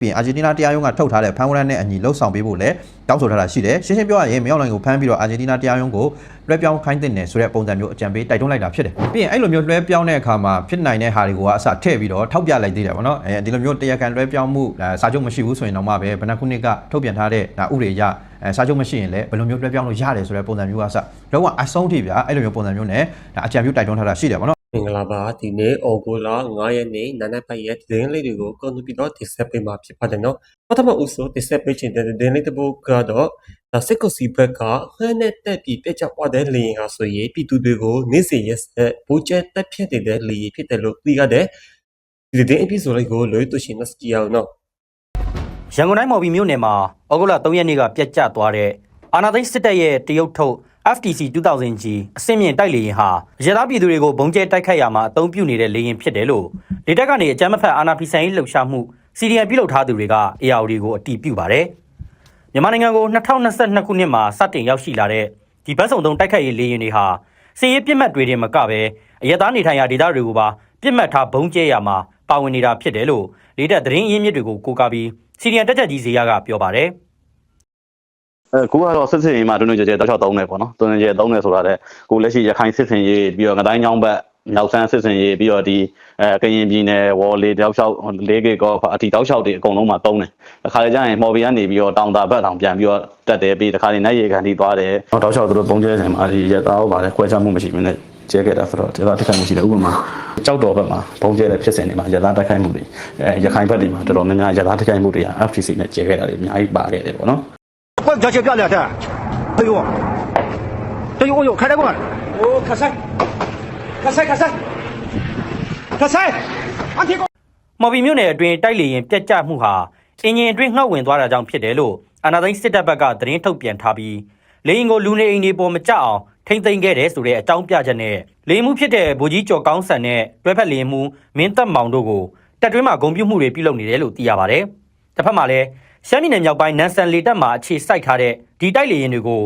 ပြင်အာဂျင်တီးနားတရားရုံးကထုတ်ထားတဲ့ဖမ်းဝရမ်းနဲ့အညီလှုပ်ဆောင်ပေးဖို့လည်းတောင်းဆိုထားတာရှိတယ်ရှင်းရှင်းပြောရရင်မြောက်လိုင်းကိုဖမ်းပြီးတော့အာဂျင်တီးနားတရားရုံးကိုလွှဲပြောင်းခိုင်းတဲ့နယ်ဆိုတဲ့ပုံစံမျိုးအကြံပေးတိုက်တွန်းလိုက်တာဖြစ်တယ်ပြီးရင်အဲ့လိုမျိုးလွှဲပြောင်းတဲ့အခါမှာဖြစ်နိုင်တဲ့ဟာတွေကိုကအစထည့်ပြီးတော့ထောက်ပြလိုက်သေးတယ်ဗောနော်ဒီလိုမျိုးတရားခံလွှဲပြောင်းမှုစာချုပ်မရှိဘူးဆိုရင်တော့မှပဲဘဏ္ဍခုနှစ်ကထုတ်ပြန်ထားတဲ့ဥပဒေအရစာချုပ်မရှိရင်လည်းဘယ်လိုမျိုးလွှဲပြောင်းလို့ရတယ်ဆိုတဲ့ပုံစံမျိုးကအစလုံးဝအဆုံးထိဗျာအဲ့လိုမျိုးပုံစံမျိုးနဲ့အကြံပြုတိုက်တွန်းထားတာရှိတယ်ဗောနော်မင်္ဂလာပါဒီနေ့ဩဂုတ်လ9ရက်နေ့နာနက်ပိုင်းရဲ့သတင်းလေးတွေကိုကော်နူပြီးတော့တင်ဆက်ပေးမှာဖြစ်ပါတယ်နော်ပထမဦးဆုံးတင်ဆက်ပေးခြင်းတဲ့သတင်းလေးတစ်ပုဒ်ကတော့စစ်ကောင်စီဘက်ကဟန်နဲ့တက်ပြီးပြကြပွားတဲ့လေယာဉ်ဟာဆိုရင်ပြည်သူတွေကိုနေ့စဉ်ရက်ဆက်ဘူကျက်တက်ဖြစ်တဲ့လေယာဉ်ဖြစ်တယ်လို့သိရတဲ့ဒီသတင်းအပြည့်စုံလေးကိုလွှဲတူရှင်နဲ့ကြည့်အောင်နော်ရန်ကုန်တိုင်းမော်ဘီမြို့နယ်မှာဩဂုတ်လ3ရက်နေ့ကပြတ်ကျသွားတဲ့အာဏာသိမ်းစစ်တပ်ရဲ့တရုတ်ထုတ်FTC 2000G အဆင့်မြင့်တိုက်လေယာဉ်ဟာရဲသားပြည်သူတွေကိုဘုံကျဲတိုက်ခိုက်ရမှာအသုံးပြုနေတဲ့လေယာဉ်ဖြစ်တယ်လို့ဒေတာကနေအကြမ်းမဖက်အာဏာဖီဆိုင်ရေးလှုပ်ရှားမှု CDM ပြုလုပ်ထားသူတွေက ARD ကိုအတည်ပြုပါတယ်။မြန်မာနိုင်ငံကို2022ခုနှစ်မှာစတင်ရောက်ရှိလာတဲ့ဒီဘတ်စုံသုံးတိုက်ခိုက်ရေးလေယာဉ်တွေဟာစစ်ရေးပြစ်မှတ်တွေတင်မကပဲအရဲသားနေထိုင်ရာဒေသတွေကိုပါပြစ်မှတ်ထားဘုံကျဲရမှာပါဝင်နေတာဖြစ်တယ်လို့ဒေတာသတင်းအရင်းမြစ်တွေကိုကိုးကားပြီး CDM တက်ချက်ကြီးဇေယျကပြောပါတယ်။ကိုကတော့စစ်စင်ရေးမှာတွန်းတွန်းကြဲကြဲတောက်ချောက်သုံးတယ်ပေါ့နော်တွန်းတွန်းကြဲသုံးတယ်ဆိုတာတဲ့ကိုလက်ရှိရခိုင်စစ်စင်ရေးပြီးတော့ငတိုင်းချောင်းဘက်မြောက်ဆန်းစစ်စင်ရေးပြီးတော့ဒီကရင်ပြည်နယ်ဝေါ်လေးတောက်ချောက်၄ကေကောအတီတောက်ချောက်တွေအကုန်လုံးမှာသုံးတယ်တစ်ခါလေကျရင်မော်ဘီကနေပြီးတော့တောင်တာဘက်တောင်ပြန်ပြီးတော့တက်တယ်ပြီးတစ်ခါလေနိုင်ရေကန်တီသွားတယ်တောက်ချောက်သူတို့ပုံကျဲနေမှာဒီရသားဟုတ်ပါတယ်ခွဲခြားမှုမရှိမင်းနဲ့ကျဲခဲ့တာဆိုတော့ဒီကတက်ခိုင်မှုရှိတယ်ဥပမာကြောက်တော်ဘက်မှာပုံကျဲတဲ့ဖြစ်စဉ်တွေမှာရသားတက်ခိုင်မှုတွေရခိုင်ဘက်တွေမှာတော်တော်များများရသားတက်ခိုင်မှုတွေက FTC နဲ့ကျဲခဲ့တာတွေအများကြီးပါခဲ့တယ်ပေါ့နော်关家去干了的，哎呦，哎呦，开过来，哦，开塞，安提过。မော်ဘီမြို့နယ်အတွင်းတိုက်လေရင်ပြတ်ကျမှုဟာအင်ဂျင်အတွင်းငှောက်ဝင်သွားတာကြောင့်ဖြစ်တယ်လို့အာဏာသိမ်းစစ်တပ်ဘက်ကသတင်းထုတ်ပြန်ထားပြီးလေရင်ကိုလူနေအိမ်တွေပေါ်မကျအောင်ထိမ့်သိမ်းခဲ့တယ်ဆိုတဲ့အကြောင်းပြချက်နဲ့လေရင်မှုဖြစ်တဲ့ဗိုလ်ကြီးကျော်ကောင်းဆန်နဲ့တွဲဖက်လေရင်မှုမင်းသက်မောင်တို့ကိုတပ်တွင်းမှာဂုဏ်ပြုမှုတွေပြုလုပ်နေတယ်လို့သိရပါတယ်။တစ်ဖက်မှာလည်းရှမ်းပြည်နယ်မြောက်ပိုင်းနန်ဆန်လေတပ်မှာအခြေစိုက်ထားတဲ့ဒီတိုက်လေရင်တွေကို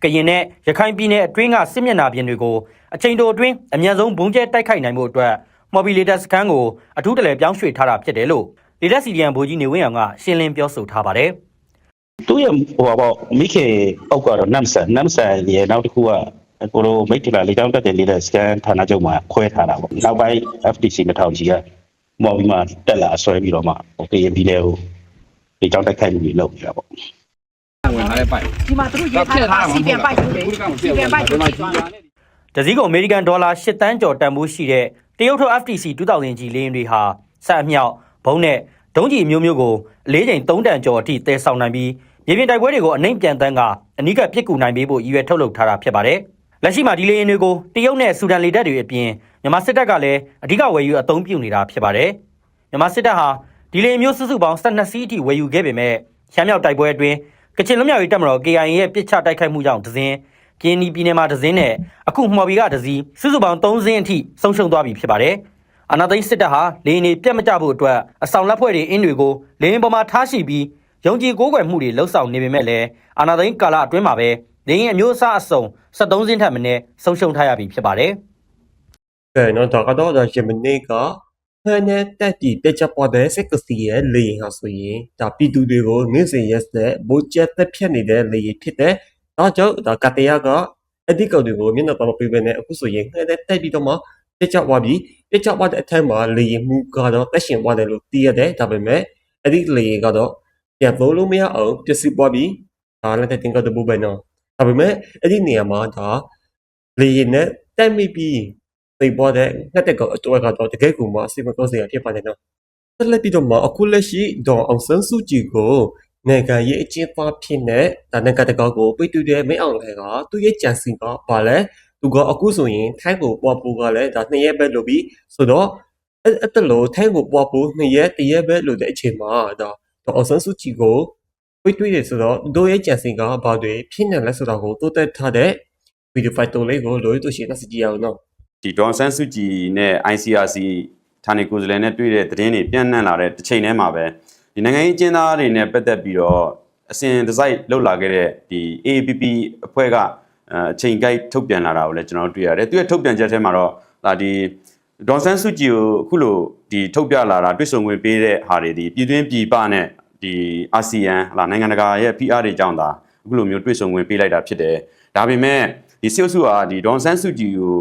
ကရင်နဲ့ရခိုင်ပြည်နယ်အတွင်းကစစ်မျက်နှာပြင်တွေကိုအချိန်တိုအတွင်းအမြန်ဆုံးဘုံကျဲတိုက်ခိုက်နိုင်မှုအတွက်မော်ဘီလေတပ်စခန်းကိုအထူးတလဲပြောင်းရွှေ့ထားတာဖြစ်တယ်လို့လေတပ်စီဒီအမ်ဗိုလ်ကြီးနေဝင်းအောင်ကရှင်းလင်းပြောဆိုထားပါတယ်။သူရဲ့ပေါ့မိခေအောက်ကတော့နမ်ဆန်ရဲ့နောက်တစ်ခုကကိုလိုမိတ်တလာလေကြောင်းတက်တဲ့လေတပ်စခန်းဌာနချုပ်မှာခွဲထားတာပေါ့။နောက်ပိုင်း FTC 2000G ကမော်ဘီမှာတက်လာဆွဲပြီးတော့မှကရင်ပြည်နယ်ကိုဒီကြောင့်တိုက်ခိုက်မှုတွေလုပ်နေတာပေါ့ဝင်လာတဲ့ပိုက်ဒီမှာသူတို့ရေးထားတာစီပြန်ပိုက်ဆိုလေစီပြန်ပိုက်ဆိုတစည်းကိုအမေရိကန်ဒေါ်လာ8တန်းကျော်တန်ဖိုးရှိတဲ့တရုတ်ထုတ် FTC 2000G လေယာဉ်တွေဟာဆက်အမြောက်ဘုံနဲ့ဒုံးကျည်မျိုးမျိုးကို၄ချိန်3တန်ကျော်အထိတဲဆောင်နိုင်ပြီးမြေပြင်တိုက်ပွဲတွေကိုအနှိမ့်ပြန်တန်းကအနီးကပ်ပစ်ကူနိုင်ပေးဖို့ရည်ရွယ်ထုတ်လုပ်ထားတာဖြစ်ပါတယ်လက်ရှိမှာဒီလေယာဉ်တွေကိုတရုတ်နဲ့ဆူဒန်လေတပ်တွေအပြင်မြန်မာစစ်တပ်ကလည်းအဓိကဝယ်ယူအသုံးပြုနေတာဖြစ်ပါတယ်မြန်မာစစ်တပ်ဟာဒီလေမျိုးစုစုပေါင်း12စီးအထိဝယ်ယူခဲ့ပေမဲ့ရှမ်းမြောက်တိုက်ပွဲအတွင်းကချင်လွတ်မြောက်ရေးတပ်မတော် KIA ရဲ့ပစ်ချတိုက်ခိုက်မှုကြောင့်ဒဇင်းကင်းနီပြည်နယ်မှာဒဇင်းနဲ့အခုမှော်ဘီကဒဇီစုစုပေါင်း3စင်းအထိဆုံးရှုံးသွားပြီဖြစ်ပါတယ်။အာနာသိန်းစစ်တပ်ဟာလေရင်တွေပြတ်မကျဖို့အတွက်အဆောင်လက်ဖွဲ့တွေအင်းတွေကိုလေရင်ပေါ်မှာထားရှိပြီးယုံကြည်ကိုးကွယ်မှုတွေလှုပ်ဆောင်နေပေမဲ့လည်းအာနာသိန်းကာလအတွင်းမှာပဲလေရင်အမျိုးအစားအစုံ73စင်းထက်မနည်းဆုံးရှုံးထားရပြီဖြစ်ပါတယ်။နော်ဒါကတော့ဂျမနီကဟန်နဲ့တက်ပြီးပြကြပွားတဲ့စစ်ကစီရဲ့လေယာဉ်ဟာဆိုရင်ဒါပြည်သူတွေကိုနေ့စဉ်ရက်ဆက်ဗိုလ်ကျက်တက်ဖြစ်နေတဲ့လေယာဉ်ဖြစ်တဲ့ဒါကြောင့်ဒါကတရကအဒီကောင်တွေကိုမျက်နှာပေါ်ပြပေးနေအခုဆိုရင်ဟန်နဲ့တက်ပြီးတော့မှပြကြပွားပြီးပြကြပွားတဲ့အထက်မှာလေယာဉ်မှုကတော့တက်ရှင်သွားတယ်လို့သိရတယ်ဒါပေမဲ့အဲ့ဒီလေယာဉ်ကတော့ပြန်သုံးလို့မရအောင်ပျက်စီးသွားပြီးဒါလည်းတင်ကတော့ဘူးပဲနော်ဒါပေမဲ့အဲ့ဒီနေရာမှာဒါလေယာဉ်နဲ့တက်မိပြီးသိပေါ်တဲ့ငှက်တဲ့ကောင်အတွက်ကတော့တကယ်ကိုမှစိတ်မကောင်းစရာဖြစ်ပါတယ်နော်ဆက်လက်ပြီးတော့မှအခုလက်ရှိဒေါ်အောင်ဆန်းစုကြည်ကိုနိုင်ငံရေးအကျဉ်းသားဖြစ်တဲ့ဒါနိုင်ငံတကာကိုပိတ်တူတဲ့မင်းအောင်လှိုင်ကသူ့ရဲ့ကြံစည်ကပါလဲသူကအခုဆိုရင်ထိုင်းကိုပွားပိုးကလည်းဒါ2ရက်ပဲလို့ပြီးဆိုတော့အဲ့တလို့ထိုင်းကိုပွားပိုး2ရက်1ရက်ပဲလို့တဲ့အချိန်မှာဒါဒေါ်အောင်ဆန်းစုကြည်ကိုပိတ်တွေ့တယ်ဆိုတော့သူ့ရဲ့ကြံစည်ကဘာတွေဖြစ်နေလဲဆိုတာကိုတိုးတက်ထားတဲ့ဗီဒီယိုဖိုင်တိုလေးကိုလိုတို့ရှင်းလက်ကြည့်အောင်နော်ဒီဒေါ်ဆန်းစုကြည်နဲ့ ICRC ဌာနေကိုယ်စားလှယ်နဲ့တွေ့တဲ့သတင်းတွေပြန့်နှံ့လာတဲ့တစ်ချိန်တည်းမှာပဲဒီနိုင်ငံရေးကျင်းသားတွေနဲ့ပတ်သက်ပြီးတော့အစဉ်တစိုက်လှုပ်လာခဲ့တဲ့ဒီ AAPP အဖွဲ့ကအချိန်ကိုက်ထုတ်ပြန်လာတာကိုလည်းကျွန်တော်တို့တွေ့ရတယ်သူရဲ့ထုတ်ပြန်ချက်ထဲမှာတော့ဒါဒီဒေါ်ဆန်းစုကြည်ကိုအခုလိုဒီထုတ်ပြလာတာတွေ့ဆုံခွင့်ပေးတဲ့ဟာတွေဒီပြည်တွင်းပြည်ပနဲ့ အာဆီယံဟလာနိုင်ငံတကာရဲ့ PR တွေကြောင့်ဒါအခုလိုမျိုးတွေ့ဆုံဝင်ပေးလိုက်တာဖြစ်တယ်ဒါပေမဲ့ဒီစစ်အုပ်စုဟာဒီဒေါန်ဆန်းစုကြည်ကို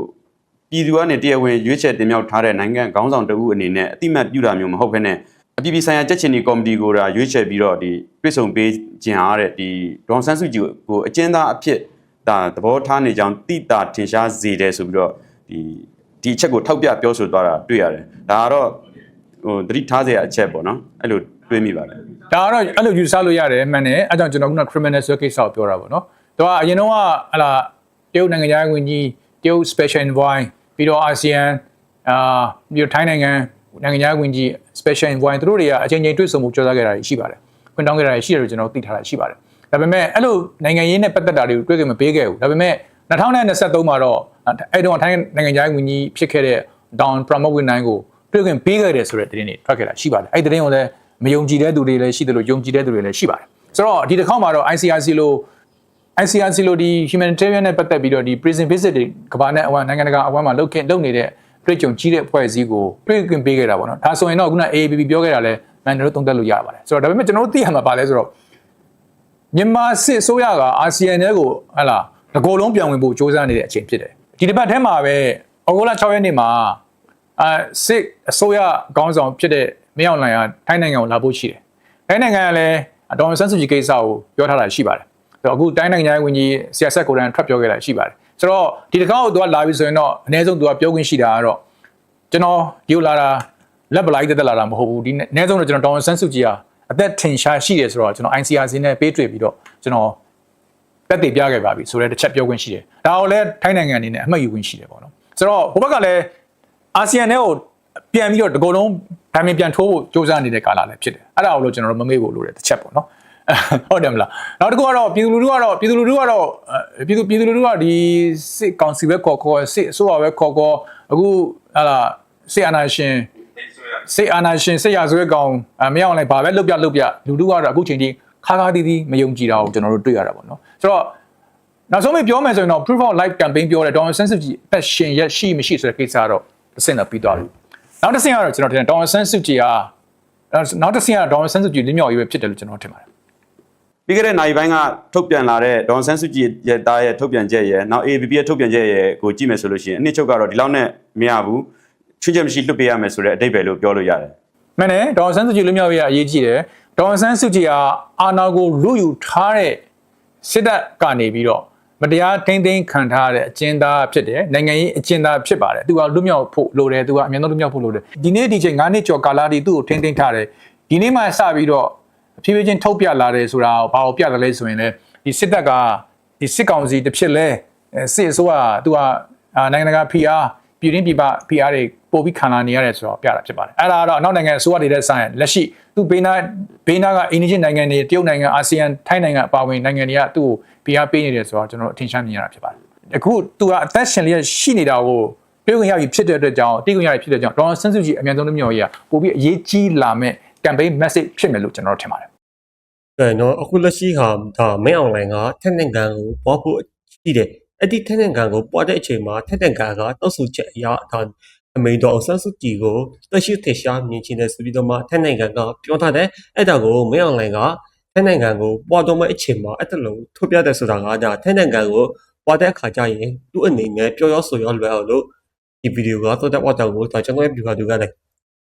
ပြည်သူကနေတရားဝင်ရွေးချယ်တင်မြှောက်ထားတဲ့နိုင်ငံခေါင်းဆောင်တဦးအနေနဲ့အတိမတ်ပြုတာမျိုးမဟုတ်ဘဲနဲ့အပြည်ပြည်ဆိုင်ရာကြက်ချင်ဒီကော်မတီကိုဒါရွေးချယ်ပြီးတော့ဒီတွေ့ဆုံပေးခြင်းအားတဲ့ဒီဒေါန်ဆန်းစုကြည်ကိုအကျဉ်းသားအဖြစ်ဒါသဘောထားနေကြောင်းတိတာထင်ရှားစေတယ်ဆိုပြီးတော့ဒီအချက်ကိုထောက်ပြပြောဆိုသွားတာတွေ့ရတယ်ဒါကတော့သတိထားစရာအချက်ပေါ့နော်အဲ့လိုတွေးမိပါတယ် ဒါကတော့အဲ့လိုယူဆလို့ရတယ်မှန်တယ်အဲကြောင့်ကျွန်တော်က criminal case ကိုပြောတာပေါ့နော်သူကအရင်တော့ဟလာတရုတ်နိုင်ငံသားဝင်ကြီးတရုတ် special envoy ပြီးတော့အာဆီယံပြီးတော့ထိုင်းနိုင်ငံသားဝင်ကြီး special envoy သူတို့တွေကအချိန်ချင်းတွေ့ဆုံမှုကြော်စားခဲ့တာရှိပါတယ်ခွင့်တောင်းခဲ့တာရှိတယ်လို့ကျွန်တော်သိထားတာရှိပါတယ်ဒါပေမဲ့အဲ့လိုနိုင်ငံရေးနဲ့ပတ်သက်တာတွေကိုတွေ့ကြမပေးခဲ့ဘူးဒါပေမဲ့2023မှာတော့အဲ့တော့ထိုင်းနိုင်ငံသားဝင်ကြီးဖြစ်ခဲ့တဲ့ Down Pramod Winai ကိုတွေ့ကြပေးခဲ့တယ်ဆိုတဲ့သတင်းတွေထွက်ခဲ့တာရှိပါတယ်အဲ့သတင်းကိုလည်းမယုံကြည်တဲ့သူတွေလည်းရှိတယ်လို့ယုံကြည်တဲ့သူတွေလည်းရှိပါတယ်ဆိုတော့ဒီတစ်ခေါက်မှာတော့ ICRC လို့ဒီ humanitarian နဲ့ပတ်သက်ပြီးတော့ဒီ prison visit တွေကမ္ဘာနဲ့အဝမ်းနိုင်ငံတကာအဝမ်းမှာလုပ်နေတဲ့တွေ့ကြုံကြီးတဲ့အဖွဲ့အစည်းကိုတွေ့ခွင့်ပေးခဲ့တာပေါ့နော်ဒါဆိုရင်တော့ခုန AAPP ပြောခဲ့တာလဲမန်တို့သုံးသပ်လို့ရပါတယ်ဆိုတော့ဒါပေမဲ့ကျွန်တော်တို့သိရမှာပါလဲဆိုတော့မြန်မာစစ်အစိုးရကအာဆီယံထဲကိုဟလာတကောလုံးပြောင်းဝင်ဖို့စ조사နေတဲ့အချိန်ဖြစ်တယ်ဒီတစ်ပတ်ထဲမှာပဲဩဂုတ်လ6ရက်နေ့မှာစစ်အစိုးရခေါင်းဆောင်ဖြစ်တဲ့မင်းအောင်လှိုင်ကထိုင်းနိုင်ငံကိုလာဖို့ရှိတယ်ထိုင်းနိုင်ငံကလည်းဒေါ်ဆန်းစုကြည်ကိစ္စကိုပြောထားတာရှိပါတယ်အခုတိုင်းနိုင်ငံရေးဝန်ကြီးဆီယာဆက်ကိုရန်ထွက်ပြောခဲ့တာရှိပါတယ်ဆိုတော့ဒီတစ်ခါတော့သူကလာပြီဆိုရင်တော့အနည်းဆုံးသူကပြောခွင့်ရှိတာကတော့ကျွန်တော်ဒီကိုလာတာလက်ပလိုက်တက်လာတာမဟုတ်ဘူးဒီအနည်းဆုံးတော့ကျွန်တော်ဒေါ်ဆန်းစုကြည်ဟာအသက်ထင်ရှားရှိတယ်ဆိုတော့ကျွန်တော် ICRC နဲ့ပေးတွေ့ပြီးတော့ကျွန်တော်တက်တည်ပြခဲ့ပါပြီဆိုတဲ့တစ်ချက်ပြောခွင့်ရှိတယ်ဒါကိုလည်းထိုင်းနိုင်ငံအနေနဲ့အမှတ်ယူခွင့်ရှိတယ်ပေါ့နော်ဆိုတော့ဘိုးဘက်ကလည်းအာဆီယံနဲ့ကိုပြန်ပြီးတော့ဒီကုန်းလုံးဗိုင်းပြန်ထိုးဖို့စ조사နေတဲ့ကာလလည်းဖြစ်တယ်အဲ့ဒါကိုလို့ကျွန်တော်တို့မမေ့ဖို့လိုတယ်တစ်ချက်ပေါ့နော်ဟုတ်တယ်မလားနောက်တစ်ခုကတော့ပြည်သူလူထုကတော့ဒီစစ်ကောင်စီပဲခေါ်စစ်အစိုးရပဲခေါ်အခုဟာလာစစ်အာဏာရှင်စစ်ရာဇဝဲကောင်မရအောင်လိုက်ဘာပဲလုတ်ပြလူထုကတော့အခုချိန်ထိခါတီးတီးမယုံကြည်တာကိုကျွန်တော်တို့တွေ့ရတာပေါ့နော်ဆိုတော့နောက်ဆုံးပြောမယ်ဆိုရင်တော့ proof of life campaign ပြောတယ်ဒေါ်ဆန်းစုကြည်အသက်ရှင်ရရှိမရှိဆိုတဲ့ကိစ္စကတော့တစ်ဆင့်တော့ပြီးသွားပြီနောက်တစ်ဆင့်ကတော့ကျွန်တော်ထင်တယ်ဒေါ်ဆန်းစုကြည်ကနောက်တစ်ဆင့်ကဒေါ်ဆန်းစုကြည်လင်းမြောက်ရေးပဲဖြစ်တယ်လို့ကျွန်တော်ထင်ပါတယ်ပြီးခဲ့တဲ့နိုင်ပိုင်းကထုတ်ပြန်လာတဲ့ဒေါန်ဆန်းစုကြည်ရဲ့တားရဲ့ထုတ်ပြန်ချက်ရဲ့နောက် AAPP ရဲ့ထုတ်ပြန်ချက်ရဲ့ကိုကြည့်မယ်ဆိုလို့ရှိရင်အနှစ်ချုပ်ကတော့ဒီလောက်နဲ့မရဘူးချွတ်ချက်မရှိလွတ်ပေးရမယ်ဆိုတဲ့အဓိပ္ပာယ်လို့ပြောလို့ရတယ်မှန်တယ်ဒေါ်ဆန်းစုကြည်လွတ်မြောက်ရေးအရေးကြီးတယ်ဒေါ်ဆန်းစုကြည်ကအာဏာကိုလူယူထားတဲ့စစ်တပ်ကနေပြီးတော့မတရားထိန်းသိမ်းခံထားရတဲ့အကျဉ်းသားဖြစ်တယ်နိုင်ငံရေးအကျဉ်းသားဖြစ်ပါတယ်သူကလွတ်မြောက်ဖို့လိုတယ်သူကအမြဲတမ်းလွတ်မြောက်ဖို့လိုတယ်ဒီနေ့ဒီချိန်9နှစ်ကျော်ကာလတည်းသူ့ကိုထိန်းသိမ်းထားတယ်ဒီနေ့မှစပြီးတော့ဖြည်းဖြည်းချင်းထုတ်ပြလာတယ်ဆိုတာဘာကိုပြတယ်လဲဆိုရင်လည်းဒီစစ်တပ်ကဒီစစ်ကောင်စီတစ်ဖြစ်လဲစစ်အစိုးရသူကနိုင်ငံတကာ PR ပြည်တွင်းပြည်ပ PR တွေပို့ပြီးခံလာနေရတယ်ဆိုတော့ပြတာဖြစ်ပါတယ်အဲ့ဒါကတော့နောက်နိုင်ငံအစိုးရတွေတဲ့ဆိုင်လက်ရှိသူဘေးနာကအိန္ဒိယနိုင်ငံတွေတရုတ်နိုင်ငံအာဆီယံထိုင်းနိုင်ငံအပါအဝင်နိုင်ငံတွေကသူ့ကို PR ပေးနေတယ်ဆိုတော့ကျွန်တော်အထင်ရှားမြင်ရတာဖြစ်ပါတယ်အခုသူကအသက်ရှင်လျက်ရှိနေတာကိုတွေ့ခွင့်ရပြီဖြစ်တဲ့အတွက်ကြောင့်တိခွင့်ရပြီဖြစ်တဲ့ကြောင့်ဒေါ်ဆန်းစုကြည်အမြန်ဆုံးလွတ်မြောက်ရေးကပို့ပြီးအရေးကြီးလာမဲ့ campaign message ဖြစ်မယ်လို့ကျွန်တော်ထင်ပါတယ်နော်အခုလက်ရှိဟာဒါမင်းအောင်လှိုင်ကထက်နိုင်ငံကိုပွားဖို့ရှိတယ်အဲ့ဒီထက်နိုင်ငံကိုပွားတဲ့အချိန်မှာထက်နိုင်ငံကတောက်ဆူချက်အရာဒါအမေတော်ဆန်းစုကြည်ကိုတက်ရှိထေရှားမြင်ချင်တဲ့ဆိုပြီးတော့မှထက်နိုင်ငံကပြောထားတယ်အဲ့ဒါကိုမင်းအောင်လှိုင်ကထက်နိုင်ငံကိုပွားတော့မဲ့အချိန်မှာအဲ့တလုံးထုတ်ပြတဲ့ဆိုတာကဒါထက်နိုင်ငံကိုပွားတဲ့အခါကျရင်သူ့အနေနဲ့ပြောရောဆိုရောလွယ်အောင်လို့ဒီဗီဒီယိုကတော့တဲ့ဝတ်တော်ကိုဒါကျွန်တော်ရဲ့ဗီဒီယိုကလည်း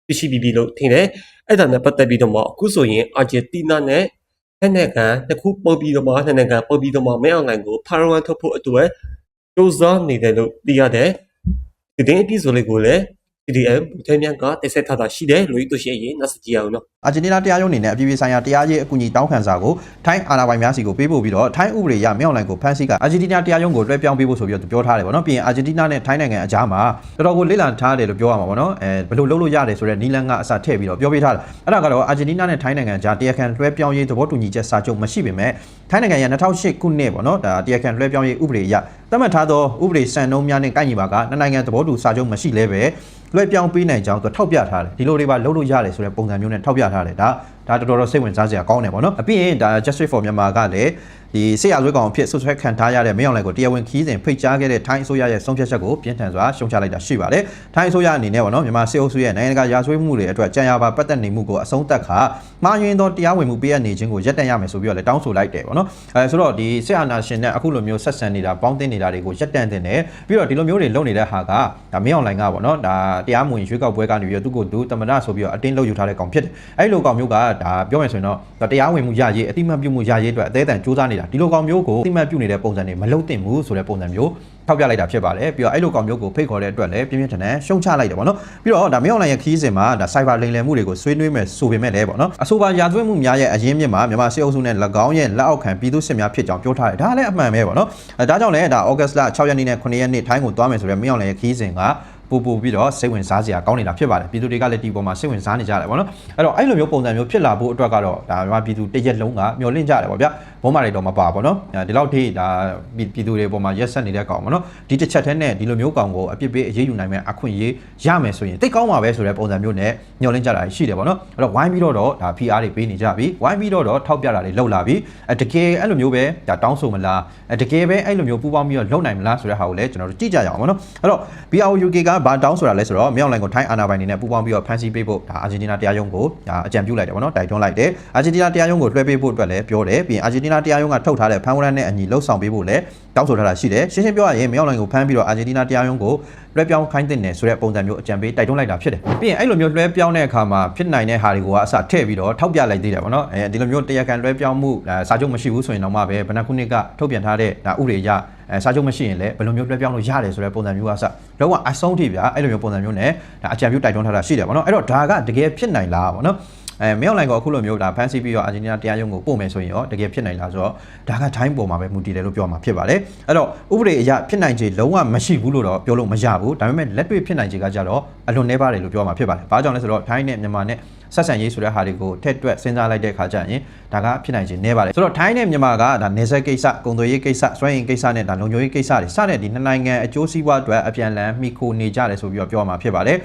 သိရှိပြီးလို့ထင်တယ်အဲ့ဒါနဲ့ပတ်သက်ပြီးတော့မှအခုဆိုရင်အာဂျင်တီးနားနဲ့ထက်နိုင်ငံတစ်ခုပုတ်ပြီးတော့မှထက်နိုင်ငံပုတ်ပြီးတော့မှမင်းအောင်လှိုင်ကိုဖာရဝမ်ထုတ်ဖို့အတွက်စူးစမ်းနေတယ်လို့သိရတယ်ဒီတဲ့အပြည့်စုံလေးကိုလည်း CDM ဘူထဲမြန်ကတက်ဆက်ထားတာရှိတယ်လို့တို့ရှိရင်နောက်စကြည့်အောင်နော်အာဂျင်တီးနားတရားရုံးအနေနဲ့အပြည်ပြည်ဆိုင်ရာတရားရေးအကူအညီတောင်းခံစာကိုထိုင်းအာဏာပိုင်များစီကိုပေးပို့ပြီးတော့ထိုင်းဥပဒေအရမင်းအောင်လှိုင်ကိုဖမ်းဆီးကအာဂျင်တီးနားတရားရုံးကိုလွှဲပြောင်းပေးဖို့ဆိုပြီးတော့ပြောထားတယ်ဗောနော်ပြီးရင်အာဂျင်တီးနားနဲ့ထိုင်းနိုင်ငံအကြားမှာတော်တော်ကိုလေ့လာထားတယ်လို့ပြောရမှာဗောနော်ဘယ်လိုလုပ်လို့ရတယ်ဆိုတော့နီလန်ကအစထည့်ပြီးတော့ပြောပေးထားတယ်အဲ့ဒါကတော့အာဂျင်တီးနားနဲ့ထိုင်းနိုင်ငံအကြားတရားခံလွှဲပြောင်းရေးသဘောတူညီချက်စာချုပ်မရှိပေမဲ့ထိုင်းနိုင်ငံရဲ့2008ခုနှစ်ဗောနော်ဒါတရားခံလွှဲပြောင်းရေးဥပဒေအရသတ်မှတ်ထားသောဥပဒေစံနှုန်းများနဲ့ကိုက်ညီပါကနှစ်နိုင်ငံသဘောတူစာချုပ်မရှိလဲပဲလွှဲပြောင်းပေးနိုင်ကြောင်းသူထောက်ပြထားတယ်ဒီလိုတွေပါလုပ်လို့ရတယ်ဆိုတဲ့ပုံစံမျိုးနဲ့ထောက်ပြထားတယ်ဒါ ဒါတော်တော်စိတ်ဝင်စားစရာကောင်းတယ်ပေါ့နော်အပြင်ဒါ Justice for Myanmar ကလည်းဒီစစ်ရာဇဝတ်ကောင်အဖြစ်ဆွဆွဲခံထားရတဲ့မင်းအောင်လှိုင်ကိုတရားဝင်ခီးစဉ်ဖိတ်ကြားခဲ့တဲ့ထိုင်းအစိုးရရဲ့ဆုံးဖြတ်ချက်ကိုပြင်းထန်စွာရှုံချလိုက်တာရှိပါတယ်။ထိုင်းအစိုးရအနေနဲ့ပေါ့နော်မြန်မာစစ်အုပ်စုရဲ့နိုင်ငံတကာရာဇဝတ်မှုတွေအတွက်ကြံရပါပတ်သက်နေမှုကိုအဆုံးသတ်ခါမှားယွင်းသောတရားဝင်မှုပေးအပ်နေခြင်းကိုရပ်တန့်ရမယ်ဆိုပြီးတော့လည်းတောင်းဆိုလိုက်တယ်ပေါ့နော်။ဆိုတော့ဒီစစ်အာဏာရှင်နဲ့အခုလိုမျိုးဆက်ဆံနေတာပေါင်းတင်နေတာတွေကိုရပ်တန့်တင်တယ်ပြီးတော့ဒီလိုမျိုးတွေလုပ်နေတဲ့ဟာကဒါမင်းအောင်လှိုင်ကပေါ့နော်ဒါတရားမဝင်ရွေးကောက်ပွဲကနေပြီးတော့သူ့ကိုသူတမနာဆိုပြီးတော့အတင်းလုပ်ယူထားတဲ့ကောင်ဖြစ်တယ်။အဲ့လိုကောင်မျိုးကဒါပြောမယ်ဆိုရင်တော့တရားဝင်မှုရရေးအတိမတ်ပြုမှုရရေးအတွက်အသေးအံစူးစမ်းနေတာဒီလိုကောင်မျိုးကိုအတိမတ်ပြုနေတဲ့ပုံစံတွေမလုံတင်ဘူးဆိုတဲ့ပုံစံမျိုးထောက်ပြလိုက်တာဖြစ်ပါတယ်ပြီးတော့အဲ့လိုကောင်မျိုးကိုဖိတ်ခေါ်တဲ့အတွက်လည်းပြင်းပြင်းထန်ထန်ရှုံချလိုက်တယ်ပေါ့နော်ပြီးတော့ဒါမင်းအောင်လှိုင်ရဲ့ခီးစဉ်မှာဒါ cyber လိမ်လည်မှုတွေကိုဆွေးနွေးမယ်ဆိုပေမဲ့လည်းပေါ့နော်အဆိုပါရာဇဝတ်မှုများရဲ့အရင်းမြစ်မှာမြန်မာစစ်အုပ်စုနဲ့၎င်းရဲ့လက်အောက်ခံပြည်သူစစ်များဖြစ်ကြောင်းပြောထားတယ်ဒါလည်းအမှန်ပဲပေါ့နော်ဒါကြောင့်လည်းဒါဩဂတ်လ6ရက်နေ့နဲ့9ရက်နေ့ထိုင်းကိုသွားမယ်ဆိုတော့မင်းအောင်လှိုင်ရဲ့ခီးစဉ်ကပို့ပြီးတော့စိတ်ဝင်စားစရာကောင်းနေတာဖြစ်ပါတယ်ပြည်သူတွေကလည်းဒီပေါ်မှာစိတ်ဝင်စားနေကြတယ်ပေါ့နော်အဲ့တော့အဲ့လိုမျိုးပုံစံမျိုးဖြစ်လာဖို့အတွက်ကတော့ဒါမြန်မာပြည်သူတစ်ရက်လုံးကမျှော်လင့်ကြတယ်ပေါ့ဗျာဘုံမာတွေတော့မပါပေါ့နော်ဒီလောက်ထိဒါပြည်သူတွေပေါ်မှာရက်ဆက်နေတဲ့ကောင်ပေါ့နော်ဒီတစ်ချက်တည်းနဲ့ဒီလိုမျိုးကောင်ကိုအပြစ်ပေးအရေးယူနိုင်မယ့်အခွင့်အရေးရမယ်ဆိုရင်တိတ်ကောင်းပါပဲဆိုတဲ့ပုံစံမျိုးနဲ့မျှော်လင့်ကြတာရှိတယ်ပေါ့နော်အဲ့တော့ဝိုင်းပြီးတော့ဒါ PR တွေပေးနေကြပြီဝိုင်းပြီးတော့ထောက်ပြတာတွေလှုပ်လာပြီတကယ်အဲ့လိုမျိုးပဲဒါတောင်းဆိုမလားတကယ်ပဲအဲ့လိုမျိုးပူးပေါင်းပြီးတော့လုပ်နိုင်မလားဆိုတဲ့ဟာကိုလည်းကျွန်တော်တို့ကြည့်ကြရအောင်ပေါ့နော်အဲ့တော့ BRUK ကဘာတောင်းဆိုတာလဲဆိုတော့မြောက်လိုင်းကိုထိုင်းအာဏာပိုင်တွေနဲ့ပူးပေါင်းပြီးတော့ဖမ်းဆီးပေးဖို့ဒါအာဂျင်တီးနားတရားရုံးကိုဒါအကြံပြုလိုက်တယ်ပေါ့နော်တိုက်တွန်းလိုက်တယ်အာဂျင်တီးနားတရားရုံးကိုလွှဲပေးဖို့အတွက်လည်းပြောတယ်ပြီးရင်အာဂျင်တီးနားတရားရုံးကထုတ်ထားတဲ့ဖမ်းဝရမ်းနဲ့အညီလှုပ်ဆောင်ပေးဖို့လည်းတောင်းဆိုထားတာရှိတယ်ရှင်းရှင်းပြောရရင်မြောက်လိုင်းကိုဖမ်းပြီးတော့အာဂျင်တီးနားတရားရုံးကိုလွှဲပြောင်းခိုင်းတဲ့နယ်ဆိုတဲ့ပုံစံမျိုးအကြံပေးတိုက်တွန်းလိုက်တာဖြစ်တယ်ပြီးရင်အဲ့လိုမျိုးလွှဲပြောင်းတဲ့အခါမှာဖြစ်နိုင်တဲ့ဟာတွေကိုအစထည့်ပြီးတော့ထောက်ပြလိုက်သေးတယ်ပေါ့နော်ဒီလိုမျိုးတရားခံလွှဲပြောင်းမှုစာချုပ်မရှိဘူးဆိုရင်တော့မှပဲဘဏ္ဍခုနှစ်ကထုတ်ပြန်ထားတဲ့ဒါဥပဒေအရစာချုပ်မရှိရင်လည်းဘယ်လိုမျိုးလွှဲပြောင်းလို့ရတယ်ဆိုတဲ့ပုံစံမျိုးကစလုံးဝအဆုံးထိဗျာအဲ့လိုမျိုးပုံစံမျိုးနဲ့ဒါအကြံပြုတိုက်တွန်းထားတာရှိတယ်ပေါ့နော်အဲ့တော့ဒါကတကယ်ဖြစ်နိုင်လားပေါ့နော်မင်းအောင်လှိုင်ကအခုလိုမျိုးဒါဖန်ဆီးပြီးတော့အာဂျင်တီးနားတရားရုံးကိုပို့မယ်ဆိုရင်ရောတကယ်ဖြစ်နိုင်လားဆိုတော့ဒါကထိုင်းပေါ်မှာပဲမူတည်တယ်လို့ပြောမှာဖြစ်ပါတယ်အဲ့တော့ဥပဒေအရဖြစ်နိုင်ခြေလုံးဝမရှိဘူးလို့တော့ပြောလို့မရဘူးဒါပေမဲ့လက်တွေ့ဖြစ်နိုင်ခြေကကြတော့အလွန်နှဲပါတယ်လို့ပြောမှာဖြစ်ပါတယ်ဘာကြောင့်လဲဆိုတော့ထိုင်းနဲ့မြန်မာနဲ့ဆက်ဆံရေးဆိုတဲ့ဟာတွေကိုထက်တွက်စဉ်းစားလိုက်တဲ့ခါကျရင်ဒါကဖြစ်နိုင်ခြေနည်းပါတယ်ဆိုတော့ထိုင်းနဲ့မြန်မာကဒါနေဆက်ကိစ္စကုန်သွယ်ရေးကိစ္စစွမ်းရည်ကိစ္စနဲ့ဒါလုံခြုံရေးကိစ္စတွေစတဲ့ဒီနှစ်နိုင်ငံအကျိုးစီးပွားအတွက်အပြန်အလှန်မှီခိုနေကြတယ်ဆိုပြီးတော့ပြောမှာဖြစ်ပါတယ်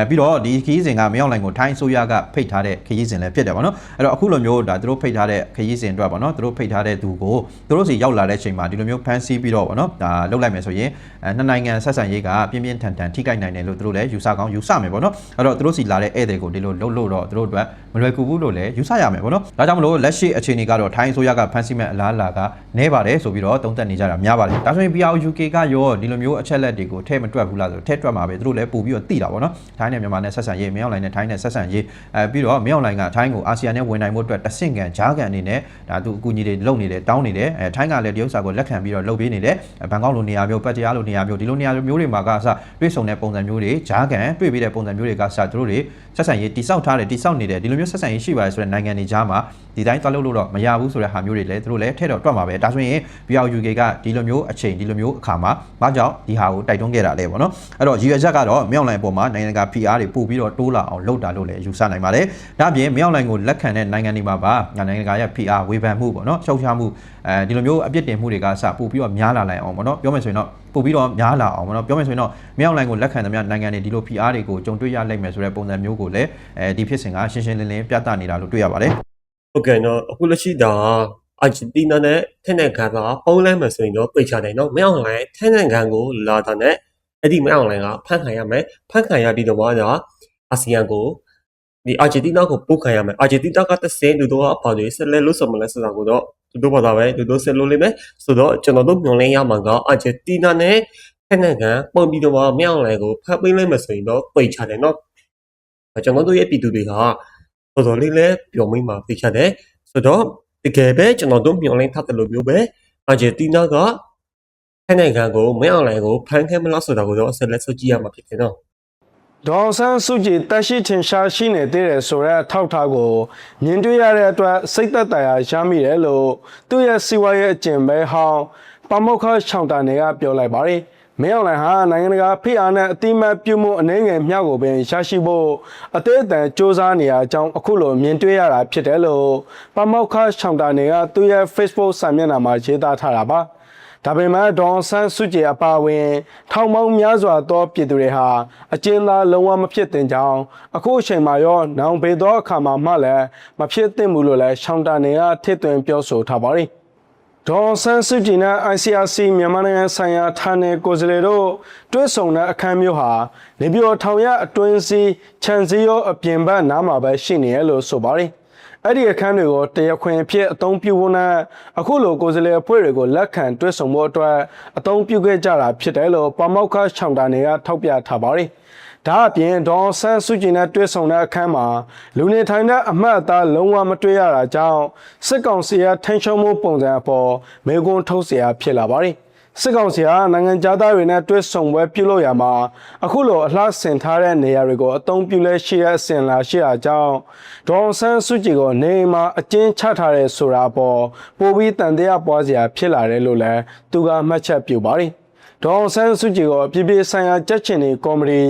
ပြီးတော့ဒီခရီးစဉ်ကမင်းအောင်လှိုင်ကိုထိုင်းအစိုးရကဖိတ်ထားတဲ့ခရီးစဉ်လည်းဖြစ်တယ်ပေါ့နော်အဲ့တော့အခုလိုမျိုးဒါသူတို့ဖိတ်ထားတဲ့ခရီးစဉ်အတွက်ပေါ့နော်သူတို့ဖိတ်ထားတဲ့သူကိုသူတို့စီရောက်လာတဲ့အချိန်မှာဒီလိုမျိုးဖမ်းဆီးပြီးတော့ပေါ့နော်ဒါလုပ်လိုက်မယ်ဆိုရင်နှစ်နိုင်ငံဆက်ဆံရေးကပြင်းပြင်းထန်ထန်ထိခိုက်နိုင်တယ်လို့သူတို့လည်းယူဆကောင်းယူဆမယ်ပေါ့နော်အဲ့တော့သူတို့စီလာတဲ့ဧည့်သည်ကိုဒီလိုလုပ်လို့တော့သူတို့အတွက်မလွယ်ကူဘူးလို့လည်းယူဆရမယ်ပေါ့နော်ဒါကြောင့်မလို့လက်ရှိအခြေအနေကတော့ထိုင်းအစိုးရကဖမ်းဆီးမဲ့အလားအလာကနည်းပါတယ်ဆိုပြီးတော့သုံးသပ်နေကြတာများပါတယ်ဒါဆိုရင် BRUK ကရောဒီလိုမျိုးအချက်လက်တွေကိုထည့်မတွက်ဘူးလားဆိုထည့်တွက်မှာပဲသူတို့လည်းပို့ပြီးတော့သိတာပေါ့နော်ထိုင်းနဲ့မြန်မာနဲ့ဆက်ဆံရေးမင်းအောင်လှိုင်နဲ့ထိုင်းနဲ့ဆက်ဆံရေးပြီးတော့မင်းအောင်လှိုင်ကထိုင်းကိုအာဆီယံနဲ့ဝင်နိုင်မှုအတွက်တဆင့်ကန်ဂျားကန်အနေနဲ့ဒါသူအကူအညီတွေလုပ်နေတယ်တောင်းနေတယ်ထိုင်းကလည်းဒီဥစ္စာကိုလက်ခံပြီးတော့လုပ်ပေးနေတယ်ဘန်ကောက်လိုနေရာမျိုးပတ်တရားလိုနေရာမျိုးဒီလိုနေရာမျိုးတွေမှာကအစတွေ့ဆုံတဲ့ပုံစံမျိုးတွေဂျားကန်တွေ့ပြီးတဲ့ပုံစံမျိုးတွေကစသူတို့တွေဆက်ဆံရေးတိစောက်ထားတယ်တိစောက်နေတယ်ဒီလိုမျိုးဆက်ဆံရေးရှိပါတယ်ဆိုတဲ့နိုင်ငံတွေကြားမှာဒီတိုင်းသွားလို့တော့မရဘူးဆိုတဲ့ဟာမျိုးတွေလည်းသူတို့လည်းထဲတော့တွက်မှာပဲဒါဆိုရင် BRUK ကဒီလိုမျိုးအချိန်ဒီလိုမျိုးအခါမှာဘာကြောင့်ဒီဟာကိုတိုက်တွန်းခဲ့တာလဲပေါ့နော်အဲ့တော့ရည်ရွယ်ချက်ကတော့မြောက်လိုင်ပေါ်မှာနိုင်ငံတကာ PR တွေပို့ပြီးတော့တိုးလာအောင်လုပ်တာလို့လည်းယူဆနိုင်ပါတယ်ဒါအပြင်မြောက်လိုင်ကိုလက်ခံတဲ့နိုင်ငံတွေမှာပါနိုင်ငံတကာရဲ့ PR ဝေဖန်မှုပေါ့နော်ရှုံချမှုဒီလိုမျိုးအပြစ်တင်မှုတွေကစပို့ပြီးတော့များလာနိုင်အောင်ပေါ့နော်ပြောမယ်ဆိုရင်တော့ပို့ပြီးတော့များလာအောင်ပေါ့နော်ပြောမယ်ဆိုရင်တော့မြောက်လိုင်ကိုလက်ခံတဲ့နိုင်ငံတွေဒီလို PR တွေကိုကြုံတွေ့ရလိုက်မယ်ဆိုတဲ့ပုံစံမျိုးကိုလည်းဒီဖြစ်စဉ်ကရှင်းရှင်းလင်းလင်းပြသနေတာလို့တွေ့ရပါတယ်ဟုတ်ကဲ့နော်အခုလက်ရှိဒါအာဂျင်တီးနားနဲ့ထိုင်းနိုင်ငံကပုံးလဲမယ်ဆိုရင်တော့ပိတ်ချတယ်နော်မင်းအောင်လှိုင်ထိုင်းနိုင်ငံကိုလာတာနဲ့အဲ့ဒီမင်းအောင်လှိုင်ကဖမ်းခံရမယ်ဖမ်းခံရပြီးတော့မှဒါအာဆီယံကိုဒီအာဂျင်တီးနားကိုပို့ခံရမယ်အာဂျင်တီးနားကတစ်ဆင့်သူတို့ကဘာတွေဆက်လက်လို့ဆိုမလဲဆိုတာကိုတော့သူတို့ဘာသာပဲသူတို့ဆက်လို့လိမ့်မယ်ဆိုတော့ကျွန်တော်တို့မျှော်လင့်ရမှာကအာဂျင်တီးနားနဲ့ထိုင်းနိုင်ငံပုံပြီးတော့မှမင်းအောင်လှိုင်ကိုဖမ်းပေးလိုက်မယ်ဆိုရင်တော့ပိတ်ချတယ်နော်ကျွန်တော်တို့ရဲ့ပြည်သူတွေကတော်တော်လေးလည်းပျော်မွေးမှာသိချတယ်ဆိုတော့တကယ်ပဲကျွန်တော်တို့မျှော်လင့်ထားတဲ့လိုမျိုးပဲအာဂျင်တီးနားကထိုင်းနိုင်ငံကိုမင်းအောင်လှိုင်ကိုဖမ်းခဲ့မလားဆိုတာကိုတော့ဆက်လက်စောင့်ကြည့်ရမှာဖြစ်တယ်နော်ဒေါ်ဆန်းစုကြည်တက်ရှိထင်ရှားရှိနေသေးတယ်ဆိုတဲ့အထောက်အထားကိုမြင်တွေ့ရတဲ့အတွက်စိတ်သက်သာရာရမိတယ်လို့သူ့ရဲ့စီဝါရဲ့အကျင့်ပဲဟောင်းပမောက္ခချောင်းတာနေကပြောလိုက်ပါတယ်မင်းအောင်လှိုင်ဟာနိုင်ငံတကာဖိအားနဲ့အတိမတ်ပြုမှုအနေငယ်မြောက်ကိုပင်ရရှိဖို့အသေးအတန်စ조사နေရအကြောင်းအခုလိုမြင်တွေ့ရတာဖြစ်တယ်လို့ပမောက္ခချောင်းတာနေကသူ့ရဲ့ Facebook စာမျက်နှာမှာရေးသားထားတာပါ ဒါပေမဲ့ဒေါ်ဆန်းစုကြည်အပါအဝင်ထောင်ပေါင်းများစွာသောပြည်သူတွေဟာအကျဉ်းသားလုံးဝမဖြစ်တင်ကြောင်းအခုအချိန်မှာရောနောင်ပေသောအခါမှာမှလည်းမဖြစ်သင့်ဘူးလို့လည်းရှောင်းတာနေကထည့်သွင်းပြောဆိုထားပါတယ်ဒေါ်ဆန်းစုကြည်နဲ့ ICRC မြန်မာနိုင်ငံဆိုင်ရာဌာနေကိုယ်စားလှယ်တို့တွဲဆုံတဲ့အခမ်းမျိုးဟာနေပြည်တော်ထောင်ရအတွင်းစီခြံစည်းရောအပြင်ဘက်နားမှာပဲရှိနေရလို့ဆိုပါတယ်အဲ့ဒီအခမ်းတွေကိုတရားခွင်ဖြစ်အသုံးပြုဖို့နဲ့အခုလိုကိုယ်စားလှယ်အဖွဲ့တွေကိုလက်ခံတွဲဆုံဖို့အတွက်အသုံးပြုခဲ့ကြတာဖြစ်တယ်လို့ပါမောက္ခချောင်းတာနေကထောက်ပြထားပါတယ်ဒါအပြင်ဒေါ်ဆန်းစုကြည်နဲ့တွေ့ဆုံတဲ့အခမ်းမှာလူနေထိုင်တဲ့အမှတ်အသားလုံးဝမတွေ့ရတာကြောင့်စစ်ကောင်စီရဲ့ထိန်းချုပ်မှုပုံစံအပေါ်မေးခွန်းထုတ်เสียဖြစ်လာပါတယ်စစ်ကောင်စီကနိုင်ငံသားတွေနဲ့တွေ့ဆုံပွဲပြုလုပ်ရမှာအခုလိုအလှဆင်ထားတဲ့နေရာတွေကိုအသုံးပြုလဲရှိတဲ့အစဉ်လာရှိတာကြောင့်ဒေါ်ဆန်းစုကြည်ကိုနေမှာအကျဉ်းချထားတဲ့ဆိုတာပေါ်ပိုပြီးတန်တရားပွားစရာဖြစ်လာတယ်လို့လည်းသူကမှတ်ချက်ပြုပါတယ်ဒေါ်ဆန်းစုကြည်ကိုပြည်ပဆိုင်ရာကြက်ချင်နေကော်မတီ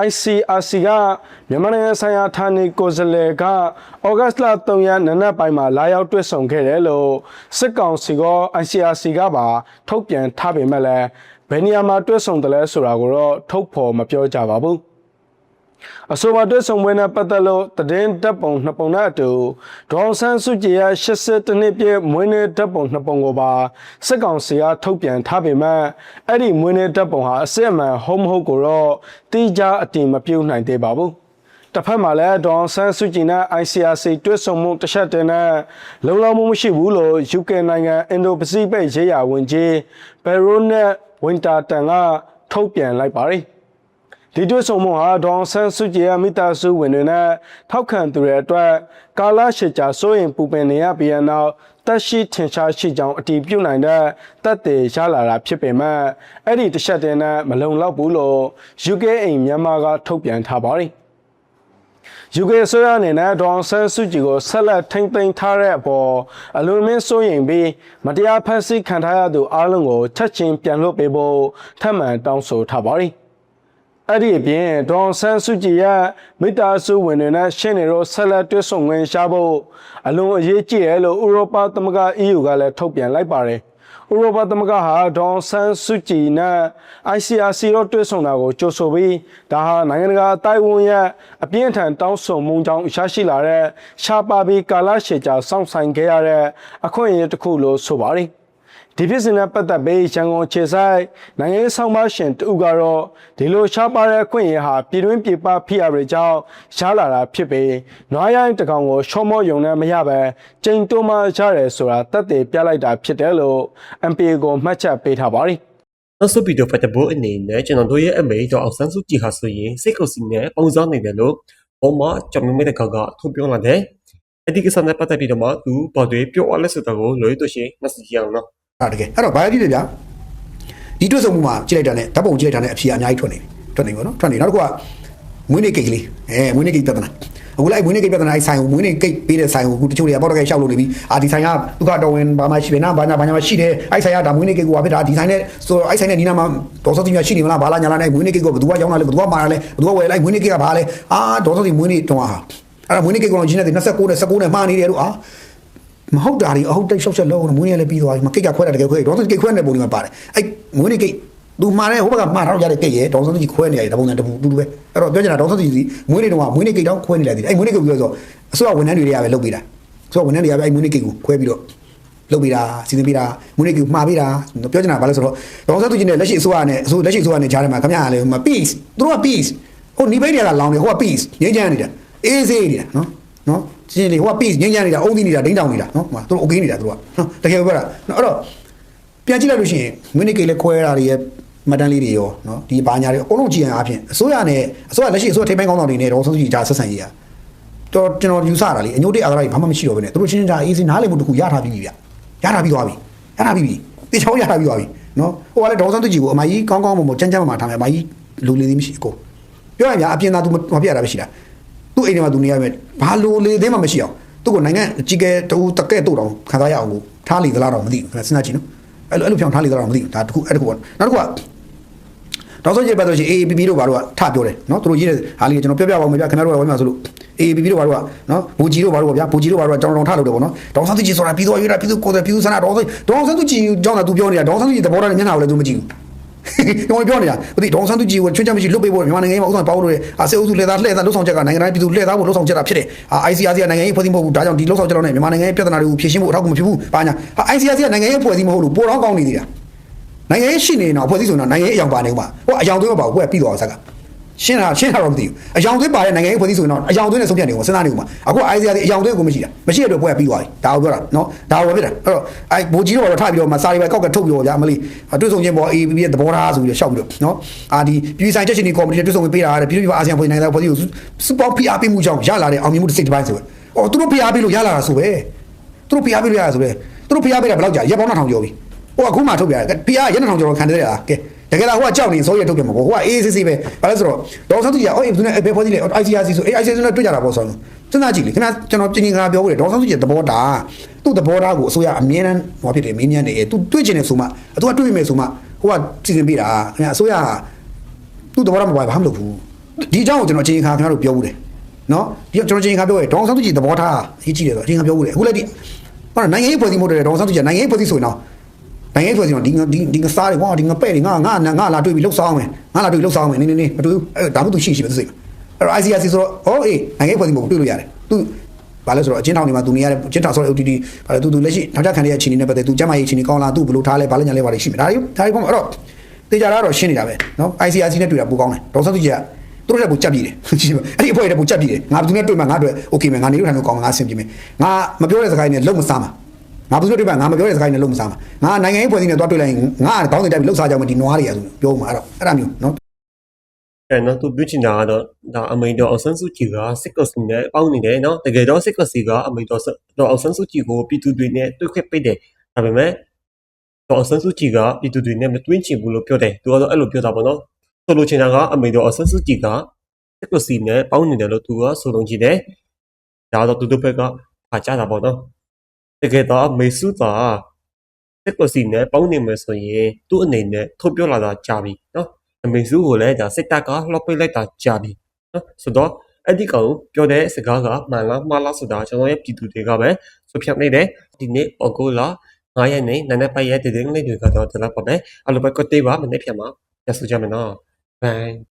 ICRC ကမြန်မာနိုင်ငံဆိုင်ရာဌာနေကိုယ်စားလှယ်ကဩဂတ်လ3ရက်နေ့နက်ပိုင်းမှာလာရောက်တွေ့ဆုံခဲ့တယ်လို့စစ်ကောင်စီက ICRC ကပါထုတ်ပြန်ထားပေမဲ့လည်းဘယ်နေရာမှာတွေ့ဆုံတယ်လဲဆိုတာကိုတော့ထုတ်ဖော်မပြောကြပါဘူးအဆိုပါတွေ့ဆုံပွဲနဲ့ပတ်သက်လို့သတင်းတပ်ပုံ2ပုံနဲ့အတူဒေါ်ဆန်းစုကြည်ရဲ့82နှစ်ပြည့်မွေးနေ့တပ်ပုံ2ပုံကိုပါစစ်ကောင်စီကထုတ်ပြန်ထားပေမဲ့အဲ့ဒီမွေးနေ့တပ်ပုံဟာအစစ်အမှန်ဟုတ်မဟုတ်ကိုတော့တိကျအတည်မပြုနိုင်သေးပါဘူးတစ်ဖက်မှာလည်းဒေါ်ဆန်းစုကြည်နဲ့ ICRC တွေ့ဆုံမှုတစ်ချက်တည်းနဲ့လုံလောက်မှုမရှိဘူးလို့ UK နိုင်ငံအင်ဒိုပစိဖိတ်ရေးရာဝန်ကြီးဘယ်ရိုနက်ဝင်တာတန်ကထုတ်ပြန်လိုက်ပါတယ်ဒီတွေ့ဆုံမှုဟာဒေါ်ဆန်းစုကြည်ရဲ့မိသားစုဝင်တွေနဲ့ထောက်ခံသူတွေအတွက်ကာလရှည်ကြာစိုးရင်ပူပင်နေရပြီးနောက်တက်ရှိထင်ရှားရှိကြောင်းအတည်ပြုနိုင်တဲ့တပ်တွေရလာတာဖြစ်ပေမဲ့အဲ့ဒီတစ်ချက်တည်းနဲ့မလုံလောက်ဘူးလို့ UK အိမ်မြန်မာကထုတ်ပြန်ထားပါတယ်UK ဆိုရအနေနဲ့ဒေါ်ဆန်းစုကြည်ကိုဆက်လက်ထိန်းသိမ်းထားတဲ့အပေါ်အလွန်မင်းစိုးရိမ်ပြီးမတရားဖမ်းဆီးခံထားရသူအလုံးကိုချက်ချင်းပြန်လွှတ်ပေးဖို့ထပ်မံတောင်းဆိုထားပါတယ်အဲ့ဒီအပြင်ဒေါ်ဆန်းစုကြည်ရဲ့မိသားစုဝင်တွေနဲ့ရှင်းနေတော့ဆက်လက်တွေ့ဆုံခွင့်ရှာဖို့အလွန်အရေးကြီးတယ်လို့ဥရောပသမဂ္ဂ EU ကလည်းထုတ်ပြန်လိုက်ပါတယ်ဥရောပသမဂ္ဂဟာဒေါ်ဆန်းစုကြည်နဲ့ ICRC တို့တွေ့ဆုံတာကိုကြိုဆိုပြီးဒါဟာနိုင်ငံတကာအတိုင်းအဝန်ရဲ့အပြင်းထန်တောင်းဆိုမှုကြောင့်ရရှိလာတဲ့ရှားပါပြီးကာလရှည်ကြာစောင့်ဆိုင်ခဲ့ရတဲ့အခွင့်အရေးတစ်ခုလို့ဆိုပါတယ်ဒီဖြစ်စဉ်နဲ့ပတ်သက်ပြီးရန်ကုန်ခြေဆိုင်နိုင်ငံရေးဆောင်မရှင်တူကတော့ဒီလိုရှားပါတဲ့အခွင့်အရေးဟာပြည်တွင်းပြည်ပဖိအားတွေကြောင့်ရှားလာတာဖြစ်ပြီးနွားရိုင်းတကောင်ကိုရှော့မော့ယုံနဲ့မရပဲကျိန်တိုးမှရတယ်ဆိုတာသက်သေပြလိုက်တာဖြစ်တယ်လို့ MPA ကိုမှတ်ချက်ပေးထားပါတယ်နောက်ဆုံးဗီဒီယိုဖတ်တဲ့ဘိုးအနေနဲ့ကျွန်တော်တို့ရဲ့အမေတော်အောင်ဆန်းစုကြည်ဟာဆိုရင်စိတ်ကိုစီနဲ့ပုံစံနေတယ်လို့ဘုံမကျွန်တော်မြင်တဲ့ကောင်ကထုတ်ပြောလာတယ်အဲ့ဒီကိစ္စနဲ့ပတ်သက်ပြီးတော့မှသူဘာတွေပြောရလဲဆိုတာကိုလွှဲတော့ရှင်မစီအောင်နော်တကယ်အဲ့တော့ဘာဖြစ်လဲဗျာဒီတွေ့ဆုံမှုမှာကြည့်လိုက်တာနဲ့ဓာတ်ပုံကြည့်လိုက်တာနဲ့အဖြေအများကြီးထွက်နေပြီပေါ့နော်ထွက်နေနောက်တစ်ခုကမွေးနေ့ကိတ်ကလေးမွေးနေ့ကိတ်ပြဿနာအခုလိုက်မွေးနေ့ကိတ်ပြဿနာအဲ့ဆိုင်ကိုမွေးနေ့ကိတ်ပေးတဲ့ဆိုင်ကိုတချို့တွေကပေါ့တကယ်ရှောက်လို့နေပြီဒီဆိုင်ကဒုက္ခတော်ဝင်ဘာမှရှိပဲနာဘာညာမရှိတယ်အဲ့ဆိုင်ကဒါမွေးနေ့ကိတ်ကိုဘာဖြစ်တာဒီဆိုင်နဲ့ဆိုအဲ့ဆိုင်နဲ့နီးနားမှာဒေါ်စောတိမြရှိနေမလားဘာလာညာလာနဲ့မွေးနေ့ကိတ်ကိုဘယ်သူကရောင်းလာလဲဘယ်သူကမာလာလဲဘယ်သူကဝယ်လိုက်မွေးနေ့ကိတ်ကဘာလဲဒေါ်စောတိမွေးနေ့တုံးဟာအဲ့ဒါမွေးနေ့ကိတ်ကတော့ရင်းနဲ့29နဲ့19နဲ့မှားနေတယ်လို့မဟုတ်တာဒီအဟုတ်တိတ်ရှောက်ချက်လုံးမွေးနေ့လည်းပြီးသွားပြီမကိတ်ကခွဲတာတကယ်ခွဲဒေါ်စောတိကိတ်ခွဲတဲ့ပုံဒီမှာပါတယ်အဲ့မွေးနေ့ကိတ်သူမှားတယ်ဟိုဘက်ကမှားထားရတဲ့ကိတ်ရဲ့ဒေါ်စောတိခွဲနေရတယ်တပုံစံတူတူပဲအဲ့တော့ပြောချင်တာဒေါ်စောတိမွေးနေ့တုန်းကမွေးနေ့ကိတ်တောင်းခွဲနေလိုက်တယ်အဲ့မွေးနေ့ကိတ်ပြီးတော့အစိုးရဝန်ထမ်းတွေကပဲလုပ်ပေးတာအစိုးရဝန်ထမ်းတွေကပဲအဲ့မွေးနေ့ကိတ်ကိုခွဲပြီးတော့လုပ်ပေးတာစီစဉ်ပေးတာမွေးနေ့ကိတ်မှားပေးတာပြောချင်တာဘာလဲဆိုတော့ဒေါ်စောတိနဲ့လက်ရှိအစိုးရနဲ့လက်ရှိအစိုးရနဲ့ကြားထဲမှာခင်ဗျားလည်း peace သူတို့က peace ဟိုနေပိတ်တွေကလောင်နေဟိုက peace ငြိမ်းချမ်းနေတာအေးဆေးနေတာနော်ရှင်းလေဟိုက peace ငြိမ်းချမ်းနေတာအုံးသီးနေတာဒိန်းတောင်နေတာနော်သူတို့ okay နေတာသူတို့ကနော်တကယ်ပြောတာနော်အဲ့တော့ပြန်ကြည့်လိုက်လို့ရှိရင်မွေးနေ့ကိတ်လည်းခွဲတာတွေရဲ့မတန်းလေးတွေရောနော်ဒီဘာညာတွေအကုန်လုံးကြည့်ရအောင်အဖြစ်အစိုးရလက်ရှိအစိုးရထိပ်ပိုင်းကောင်းဆောင်တွေနဲ့တော့ဆုံးဖြတ်ကြဆက်ဆံရေးရတော့ကျွန်တော်ယူဆတာလေအညို့တိအာဂရကြီးဘာမှမရှိတော့ဘဲနဲ့သူတို့ချင်းချင်းကြားအေးစီနားလည်မှုတစ်ခုရထားပြီးပြီဗျရထားပြီးသွားပြီတေချောင်းရထားပြီးသွားပြီနော်ဟိုကလည်းဒေါ်စန်းသူကြီးကိုအမကြီးကောင်းကောင်းမကြမ်းကြမ်းမှထားမယ်အမကြီးလူလေးသေးမရှိအကိုပြောရရင်အပြင်သားသူမပြရတာပဲရှိတာသူ့အိမ်ထဲမှာသူနေရမယ်ဘာလူလေးသေးမှမရှိအောင်သူ့ကိုနိုင်ငံအကြီးကဲတူတကဲ့တို့တောင်ခံစားရအောင်ကိုထားလေသလားတော့မသိဘူးစဉ်းစားကြည့်နော်အဲ့လိုဖြောင်းထားလေသလားတော့မသိဘူးဒါတခုအဲ့တခုနောက်တစ်ခုက ဒေါက်ဆန်းကြီးပဲဆိုရှင် AAPP တို့ဘာလို့ကထပြောတယ်နော်သူတို့ရေးတဲ့ဟာလေးကျွန်တော်ပြောပြပါဦးမယ်ဗျခင်ဗျားတို့ကဝိုင်းမှာဆိုလို့ AAPP တို့ဘာလို့ကနော်ဘူဂျီတို့ဘာလို့ကဗျာဘူဂျီတို့ဘာလို့ကကျွန်တော်ထလုပ်တယ်ပေါ့နော်ဒေါက်ဆန်းကြီးဆိုတာပြီးတော့ရွေးတာပြီးတော့ကိုယ်တယ်ပြီးတော့ဆန္ဒဒေါက်ဆန်းကြီးကြောင်းတာသူပြောနေတာဒေါက်ဆန်းကြီးသဘောထားနဲ့မျက်နှာကိုလည်းသူမကြည့်ဘူးကျွန်တော်ပြောနေတာဒီဒေါက်ဆန်းကြီးကိုချွတ်ချက်မရှိလွတ်ပေးဖို့မြန်မာနိုင်ငံမှာဥစ္စာပေါင်းလို့စစ်အုပ်စုလှည့်သားလှုပ်ဆောင်ချက်ကနိုင်ငံတိုင်းပြည်သူလှည့်သားဖို့လှုပ်ဆောင်ချက်တာဖြစ်တယ် ICRC ကနိုင်ငံရေးဖွဲ့စည်းမဟုတ်ဘူးဒါကြောင့်ဒီလှုပ်ဆောင်ချက်တော့နဲ့မြန်မာနိုင်ငံရဲ့ပြဿနာတွေကိုဖြေရှင်းဖို့အထောက်အကူမဖြစ်ဘူးဘာညာ ICRC ကနိုင်ငံရေးဖွဲ့စည်းမဟုတ်လို့ပိုတော့ကောင်းနေသေးတာနိုင်ငံရေးရှိနေတော့ဖွဲ့စည်းဆိုတော့နိုင်ငံရေးအယောင်ပါနေဦးမှာဟိုအယောင်သွင်းမပါဘူးကိုယ်ပြီးတော့ဆက်ကရှင်းတာတော့မသိဘူးအယောင်သွင်းပါတဲ့နိုင်ငံရေးဖွဲ့စည်းဆိုတော့အယောင်သွင်းနဲ့ဆုံးဖြတ်နေဦးမှာစဉ်းစားနေဦးမှာအခု ICRC အယောင်သွင်းကိုမရှိတဲ့အတွက်ပွဲပြီးသွားပြီဒါကိုပြောတာနော်ဒါကိုပြောတာအဲ့တော့ဘိုဂျီတို့ကတော့ထားပြီးတော့စာရီပဲကောက်ကထုတ်ပြီးတော့ဗျာမလေးတွေ့ဆုံချင်းပေါ် AAPP ရဲ့သဘောထားဆိုပြီးတော့ရှောက်ပြီးတော့နော်ဒီပြည်ဆိုင်ချက်ချင်းဒီကော်မတီတွေ့ဆုံပေးတာတဲ့ပြည်သူ့အာဆီယံဖွဲ့နိုင်ငံသားဖွဲ့စည်းကိုစပေါဖိအားပေးမှုကြောင့်ရလာတဲ့အောင်မြင်မှုတစ်စိတ်တစ်ပိုင်းဆိုပဲအော်သူတို့ဖိအားပေးလို့ရလာတာဆိုပဲသူတို့ဖိအားပေးလို့ရတာဆိုပဲသူတို့ဖိအားပေးတာဘယ်လောက်ကြာရက်ပေါင်း1000ကျော်ပြီဟိုအခုမှထုတ်ပြရတယ်ဖိအားရက်1000ကျော်ခံတယ်လားကဲတကယ်လားဟိုကကြောက်နေစိုးရထုတ်ပြမှာပေါ့ဟိုကအေးအေးဆေးဆေးပဲဘာလဲဆိုတော့ဒေါက်ဆန်းကြီးကအော်သူနဲ့ဘယ်ဖွဲ့စည်းလဲ ICRC ဆို ICRC နဲ့တွေ့ကြတာပေါ့ဆိုတော့စဉ်းစားကြည့်လေခင်ဗျာကျွန်တော်ပြင်ခါပြောခဲ့တယ်ဒေါက်ဆန်းကြီးရဲ့သဘောထားသူ့သဘောထားကိုအစိုးရအမြဲတမ်းဟောဖြစ်တယ်မင်းမြန်နေသူတွေ့ချင်တယ်ဆိုမှသူကတွေ့မိမယ်ဆိုမှဟိုကစီစဉ်ပေးတာခင်ဗျာအစိုးရသူ့သဘောထားမပါဘာမှမလုပ်ဘူးဒီအကြောင်းကိုကျွန်တော်ပြင်ခါခင်ဗျားတို့ပြောဘူးတယ်နော်ဒီကျွန်တော်ပြင်ခါပြောခဲ့ဒေါက်ဆန်းကြီးသဘောထားအရေးကြီးတယ်ဆိုပြင်ခါပြောဘူးတယ်အခုလည်းဒီဟောနိုင်ငံရေးဖွဲ့စည်းမှုတွေဒေါက်ဆန်းကြီးနိုင်ငံရေးဖွဲ့စည်းဆိုရင်တော့နိုင်ငံရေးဖွဲ့စည်းတော့ဒီငစားတွေကွာဒီငပဲ့တွေငါလာတွေ့ပြီးလှုပ်ဆောင်မယ်ငါလာတွေ့လှုပ်ဆောင်မယ်နင်းမတွေ့ဘူးဒါမှမဟုတ်ရှိပဲသူစိတ်အဲ့တော့ ICRC ဆိုတော့အေးနိုင်ငံရေးဖွဲ့စည်းမှုတွေ့လို့ရတယ်သူဘာလဲဆိုတော့အချင်းထောင်တွေမှာသူနေရတဲ့အချင်းထောင်ဆိုတဲ့ OTT ဘာလဲသူလက်ရှိနောက်ကျခံရတဲ့အခြေအနေနဲ့ပတ်သက်သူကျမကြီးအခြေအနေကောင်းလားသူဘယ်လိုထားလဲဘာလဲညာလဲဘာလဲရှိမယ်ဒါတွေပေါ့အဲ့တော့တေချာတော့ရှင်းနေတာပဲနော် ICRC နဲ့တွေ့တာပိုကောင်းတယ်ဒေါက်ဆန်းကြီးကသူတို့လည်းပိုကြက်ပြည်တယ်အဲ့ဒီအဖွဲ့တွေပိုကြက်ပြည်တယ်ငါဘယ်သူနဲ့တွေ့မှငါတွေ့โอเคမယ်ငါနေလို့ထိုင်လို့ကောင်းမှာငါဆင်ပြေမယ်ငါမပြောတဲ့စကားတွေနဲ့လုံးမစားမှာငါဘယ်သူတွေ့မှငါမပြောတဲ့စကားတွေနဲ့လုံးမစားမှာငါနိုင်ငံရေးဖွဲ့စည်းနဲ့တွားတွေ့လိုက်ရင်ငါတောင်းတင်တိုက်ပြီးလှုပ်ရှားကြမှာဒီနွားတွေရဆိုပြောမှာအဲ့ဒါမျိုးနော်နော်သူပြောချင်တာကတော့ဒါအမိန်တော်အောင်ဆန်းစုကြည်ကစစ်ကော်စီနဲ့ပေါင်းနေတယ်နော်တကယ်တော့စစ်ကော်စီကအမိန်တော်အောင်ဆန်းစုကြည်ကိုပြည်သူတွေနဲ့တွေ့ခွင့်ပေးတယ်ဒါပေမဲ့အောင်ဆန်းစုကြည်ကပြည်သူတွေနဲ့မတွင်းချင်ဘူးလို့ပြောတယ်သူကတော့အဲ့လိုပြောတာပေါ့နော်ဆိုလိုချင်တာကအမိန်တော်အောင်ဆန်းစုကြည်ကစစ်ကော်စီနဲ့ပေါင်းနေတယ်လို့သူကဆိုလုံးကြည့်တယ်ဒါတော့သူတို့ဘက်ကဖာကြတာပေါ့နော်တကယ်တော့မေစုသာစစ်ကော်စီနဲ့ပေါင်းနေမယ်ဆိုရင်သူ့အနေနဲ့ထုတ်ပြောလာတာကြာပြီနော်အမေစုကိုလည်းဒါစစ်တပ်ကလှောက်ပိတ်လိုက်တာကြာပြီနော်ဆိုတော့အဲ့ဒီကောင်ပြောတဲ့စကားကမှန်လားမှားလားဆိုတာကျွန်တော်ရဲ့ပြည်သူတွေကပဲဆိုဖြတ်နေတယ်ဒီနေ့ဩဂုတ်လ9ရက်နေ့နနက်ပိုင်းရဲ့တည်င်းလေးတွေကတော့ဒါလည်းပါပဲအဲ့လိုပဲကတိပါမနေ့ဖြတ်မှာရဆိုကြမယ်နော်ဘိုင်